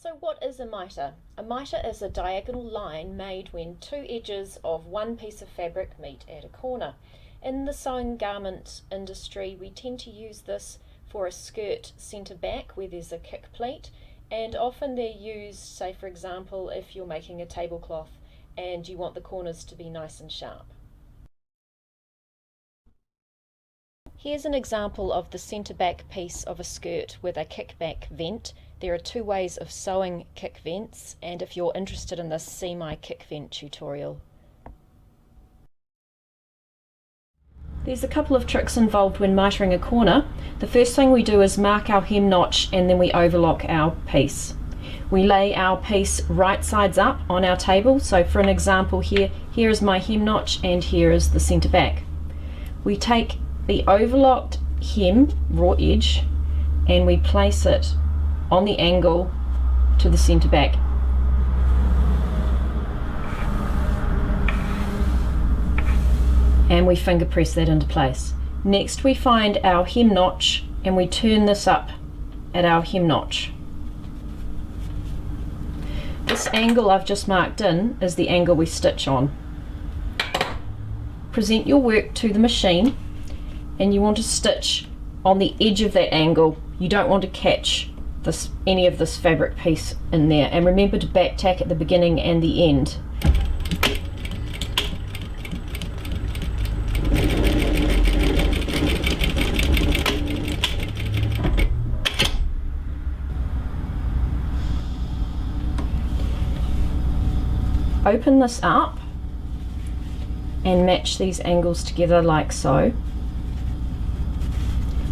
So what is a mitre? A mitre is a diagonal line made when two edges of one piece of fabric meet at a corner. In the sewing garment industry, we tend to use this for a skirt centre back where there's a kick pleat, and often they're used, say for example, if you're making a tablecloth and you want the corners to be nice and sharp. Here's an example of the centre back piece of a skirt with a kickback vent. There are two ways of sewing kick vents, and if you're interested in this, see my kick vent tutorial. There's a couple of tricks involved when mitring a corner. The first thing we do is mark our hem notch and then we overlock our piece. We lay our piece right sides up on our table. So for an example here is my hem notch and here is the centre back. We take the overlocked hem, raw edge, and we place it on the angle to the centre back. And we finger press that into place. Next we find our hem notch and we turn this up at our hem notch. This angle I've just marked in is the angle we stitch on. Present your work to the machine and you want to stitch on the edge of that angle. You don't want to catch any of this fabric piece in there, and remember to back tack at the beginning and the end. Open this up and match these angles together like so.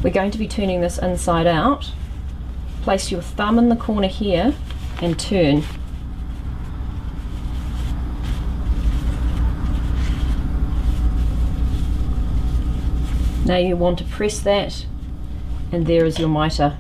We're going to be turning this inside out. Place your thumb in the corner here and turn. Now you want to press that, and there is your mitre.